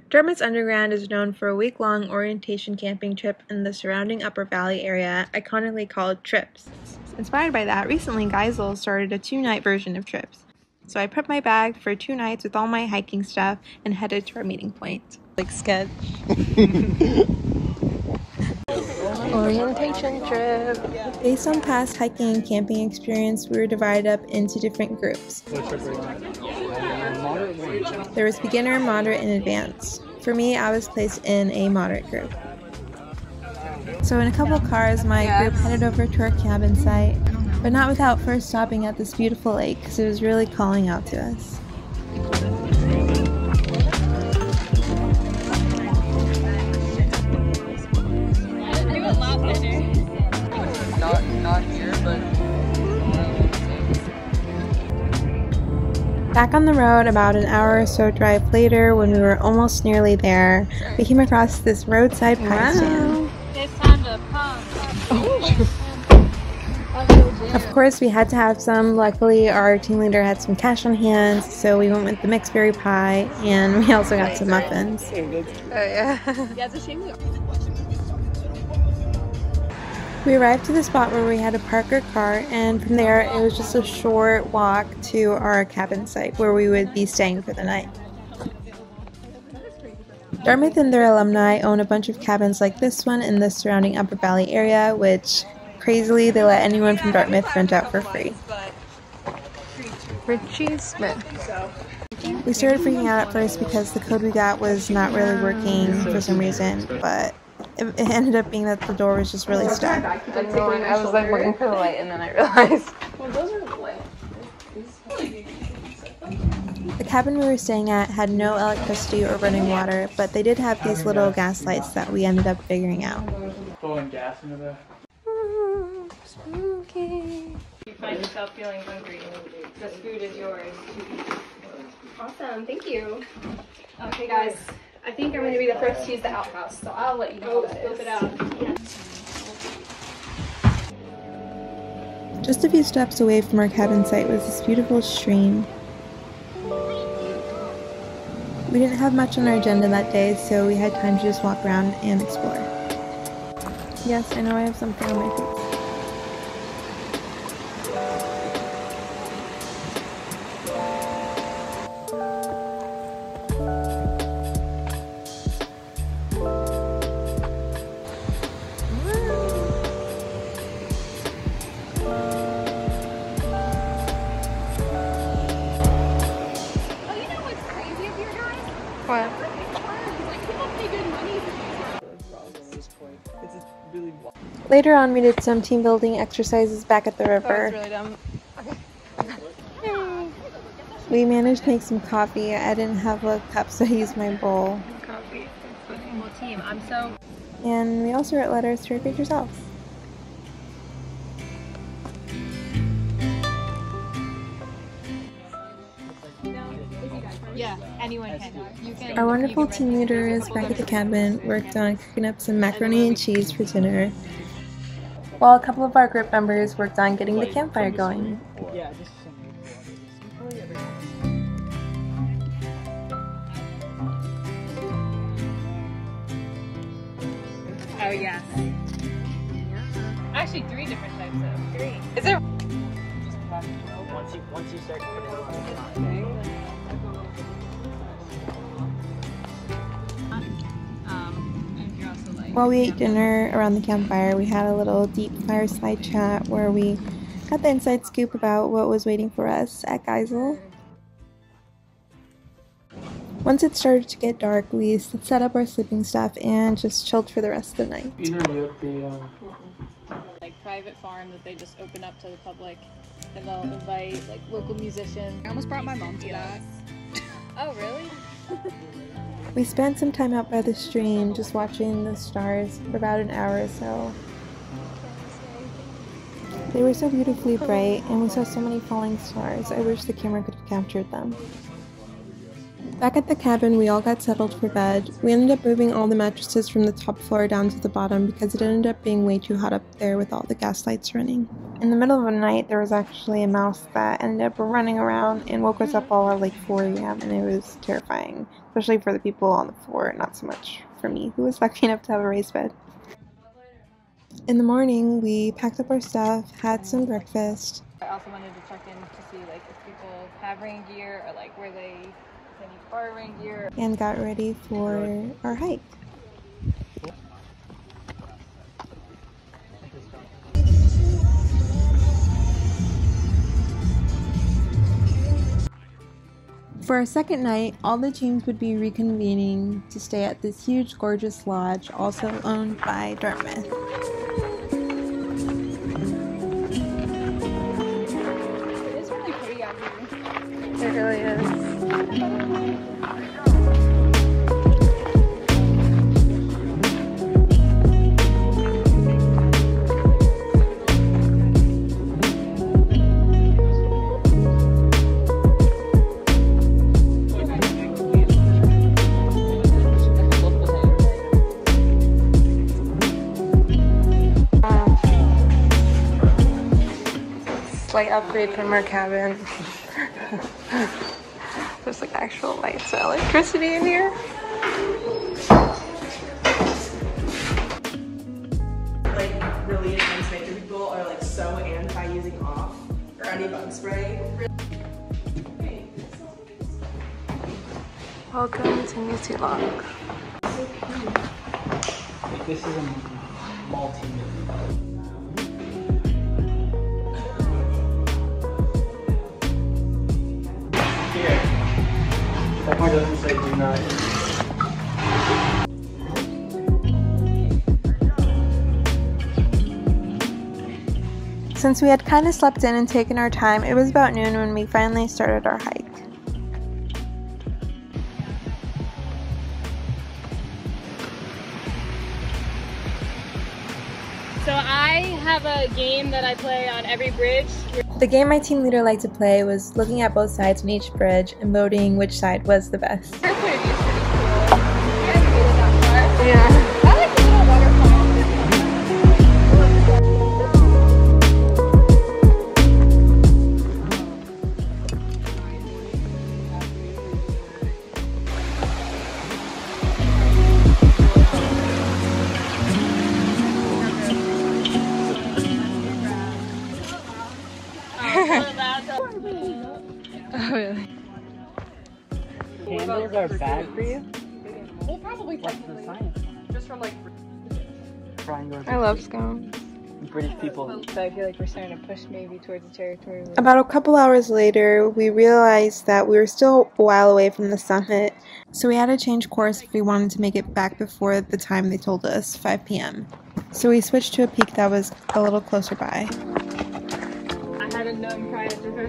Dartmouth's Underground is known for a week-long orientation camping trip in the surrounding Upper Valley area, iconically called Trips. Inspired by that, recently Geisel started a 2-night version of Trips. So I prepped my bag for 2 nights with all my hiking stuff and headed to our meeting point. Like sketch. Orientation trip. Based on past hiking and camping experience, we were divided up into different groups. There was beginner, moderate, and advanced. For me, I was placed in a moderate group. So in a couple cars, my group headed over to our cabin site, but not without first stopping at this beautiful lake because it was really calling out to us. Not here, but Back on the road, about an hour or so drive later, when we were almost nearly there, we came across this roadside pie stand. It's time to pump. Of course, we had to have some. Luckily, our team leader had some cash on hand, so we went with the mixed berry pie, and we also got some muffins. Oh yeah. Yeah, it's a shame. We arrived to the spot where we had to park our car, and from there it was just a short walk to our cabin site where we would be staying for the night. Dartmouth and their alumni own a bunch of cabins like this one in the surrounding Upper Valley area, which, crazily, they let anyone from Dartmouth rent out for free. Richie Smith. We started freaking out at first because the code we got was not really working for some reason, but it ended up being that the door was just really stuck. I was like looking for the light and then I realized. Well, those are the lights. The cabin we were staying at had no electricity or running water, but they did have these little gas lights that we ended up figuring out. pulling gas into the... Spooky. You find yourself feeling hungry, this food is yours. Awesome, thank you. Okay guys, I think I'm going to be the first to use the outhouse, so I'll let you know. Scope it out. Yeah. Just a few steps away from our cabin site was this beautiful stream. We didn't have much on our agenda that day, so we had time to just walk around and explore. Yes, I know I have something on my face. What? Later on, we did some team building exercises back at the river. That was really dumb. Okay. We managed to make some coffee. I didn't have a cup, so I used my bowl. Coffee. Well, team, I'm so... And we also wrote letters to our future selves. Yeah, anyone can. You can. Our wonderful team leaders back at the cabin worked on cooking up some macaroni and cheese for dinner, while a couple of our group members worked on getting the campfire going. Oh yes. Actually, 3 different types of. 3. Is there? Once you start putting it on. While we ate dinner around the campfire, we had a little deep fireside chat where we got the inside scoop about what was waiting for us at Geisel. Once it started to get dark, we set up our sleeping stuff and just chilled for the rest of the night. Like private farm that they just open up to the public, and they'll invite like local musicians. I almost brought my mom to that. Oh really? We spent some time out by the stream just watching the stars for about an hour or so. They were so beautifully bright, and we saw so many falling stars. I wish the camera could have captured them. Back at the cabin, we all got settled for bed. We ended up moving all the mattresses from the top floor down to the bottom because it ended up being way too hot up there with all the gas lights running. In the middle of the night, there was actually a mouse that ended up running around and woke us up all at like 4 a.m. and it was terrifying especially for the people on the floor, not so much for me, who was lucky enough to have a raised bed. In the morning, we packed up our stuff, had some breakfast. I also wanted to check in to see like if people have rain gear or like where they need to borrow rain gear. And got ready for our hike. For our second night, all the teams would be reconvening to stay at this huge, gorgeous lodge, also owned by Dartmouth. It is really pretty out here. It really is. Slight upgrade from our cabin. There's like actual lights and electricity in here. Like really intense nature people are like so anti using off or any bug spray. Welcome to New Zealand. This is a multi-million. Here. That part doesn't say do not. Since we had kind of slept in and taken our time, it was about noon when we finally started our hike. So I have a game that I play on every bridge. The game my team leader liked to play was looking at both sides on each bridge and voting which side was the best. Her point of view is pretty cool. You haven't made it that far. Yeah. I like the little waterfall. Oh, really? Candles are bad for you? Well, probably What's the science? just from like. I love scones. British people. So I feel like we're starting to push maybe towards the territory. About a couple hours later, we realized that we were still a while away from the summit, so we had to change course if we wanted to make it back before the time they told us, 5 p.m. So we switched to a peak that was a little closer by. I hadn't known prior to her.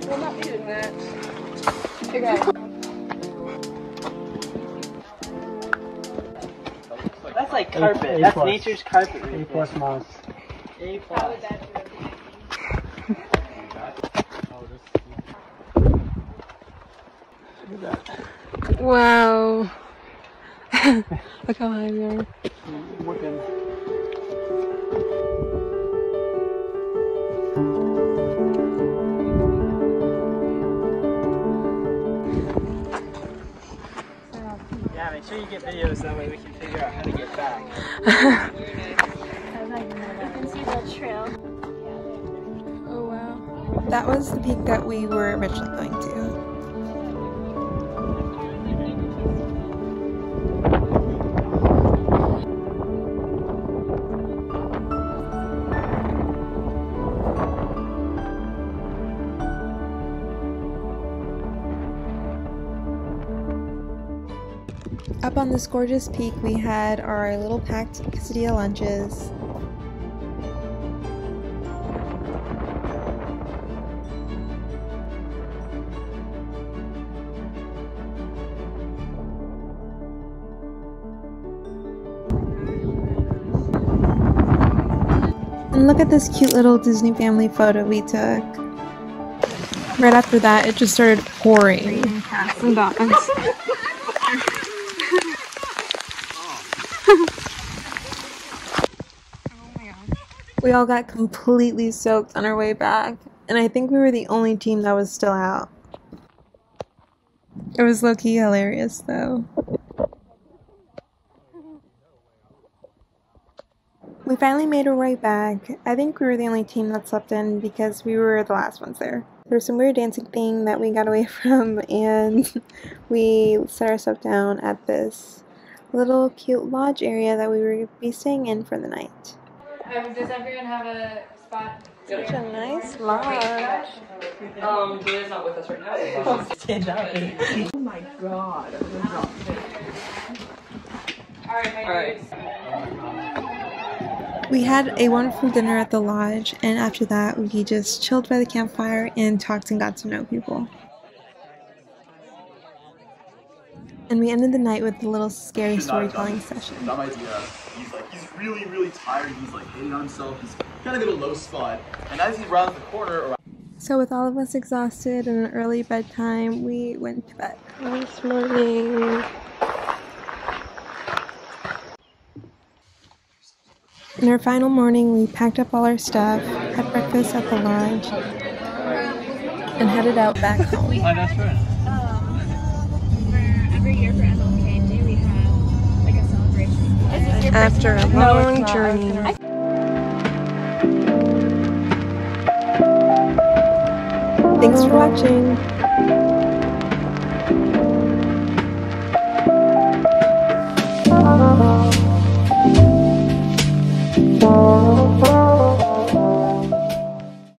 We'll not be doing that. Okay. That's like carpet. That's nature's carpet. A plus moss. A How plus. would that do? Wow. Look how high we are. Working. Yeah, make sure you get videos, that way we can figure out how to get back. You can see the trail. Oh wow. That was the peak that we were originally going to. Up on this gorgeous peak, we had our little packed quesadilla lunches. And look at this cute little Disney family photo we took. Right after that, it just started pouring. And dogs. We all got completely soaked on our way back, and I think we were the only team that was still out. It was low-key hilarious though. We finally made our way back. I think we were the only team that slept in because we were the last ones there. There was some weird dancing thing that we got away from, and we set ourselves down at this little cute lodge area that we were be staying in for the night. Does everyone have a spot? Such a nice lodge. Julia's not with us right now. Stand up. Oh my god. Alright. We had a wonderful dinner at the lodge, and after that we just chilled by the campfire and talked and got to know people. And we ended the night with a little scary storytelling session. Dumb idea. He's really, really tired. He's like hating on himself. He's kind of in a low spot. And as he rounds the corner, So with all of us exhausted and an early bedtime, we went to bed. Nice morning. In our final morning, we packed up all our stuff, had breakfast at the lodge, and headed out back home. My best friend. Every year for MLK Day, we have like a celebration. After a long journey. Thanks for watching.